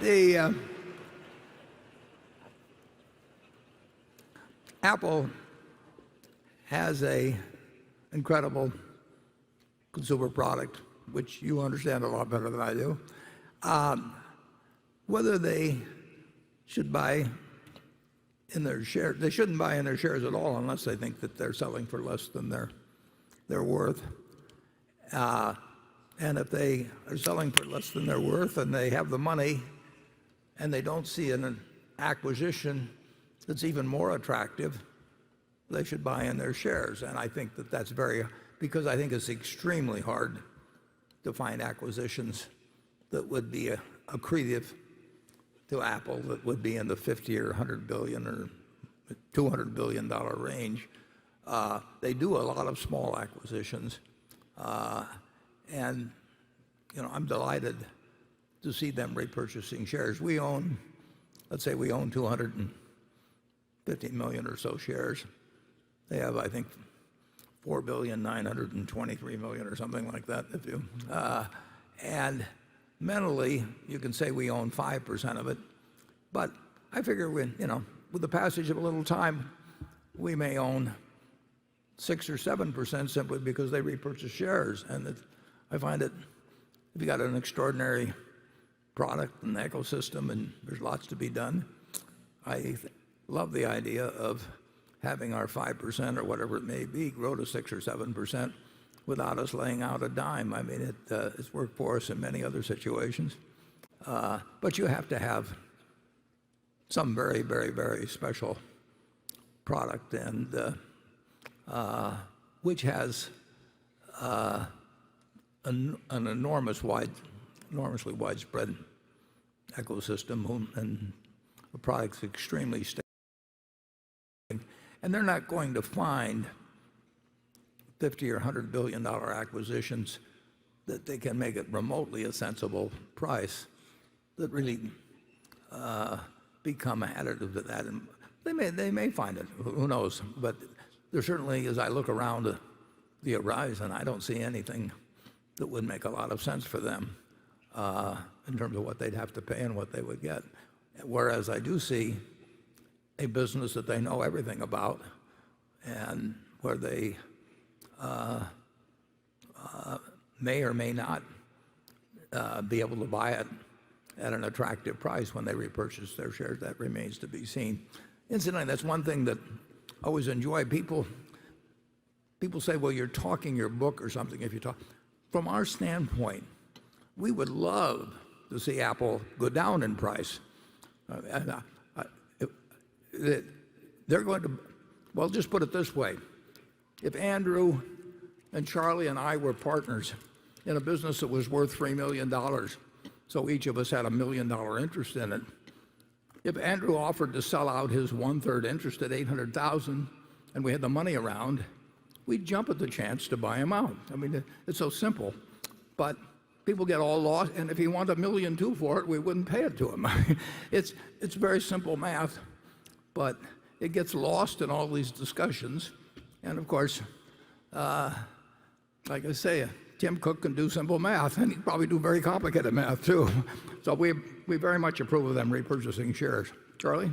The Apple has a incredible consumer product, which you understand a lot better than I do. Whether they should buy in their shares, they shouldn't buy in their shares at all unless they think that they're selling for less than they're worth. And if they are selling for less than they're worth and they have the money and they don't see an acquisition that's even more attractive, they should buy in their shares. And I think that that's because I think it's extremely hard to find acquisitions that would be accretive to Apple, that would be in the 50 or 100 billion or $200 billion range. They do a lot of small acquisitions. And I'm delighted to see them repurchasing shares. Let's say we own 250 million or so shares. They have, I think, 4,923,000,000 or something like that. And mentally, you can say we own 5% of it, but I figure with the passage of a little time, we may own 6 or 7% simply because they repurchase shares. And I find that if you got an extraordinary product and ecosystem and there's lots to be done, I love the idea of having our 5% or whatever it may be grow to 6 or 7% without us laying out a dime. I mean, it's worked for us in many other situations. But you have to have some very, very, very special product, and which has an enormously widespread ecosystem, and the product's extremely stable. And they're not going to find 50 or $100 billion acquisitions that they can make it remotely a sensible price that really become additive to that. And they may find it, who knows? But there certainly, as I look around the horizon, I don't see anything that would make a lot of sense for them in terms of what they'd have to pay and what they would get. Whereas I do see a business that they know everything about, and where they may or may not be able to buy it at an attractive price when they repurchase their shares. That remains to be seen. Incidentally, that's one thing that I always enjoy. People say, well, you're talking your book or something if you talk. From our standpoint, we would love to see Apple go down in price. They're going to, well, just put it this way. If Andrew and Charlie and I were partners in a business that was worth $3 million, so each of us had $1 million interest in it, if Andrew offered to sell out his 1/3 interest at $800,000 and we had the money around, we'd jump at the chance to buy him out. I mean, it's so simple. But people get all lost, and if he wanted $1.2 million for it, we wouldn't pay it to him. It's very simple math, but it gets lost in all these discussions. And of course, like I say, Tim Cook can do simple math, and he'd probably do very complicated math too. So we very much approve of them repurchasing shares. Charlie?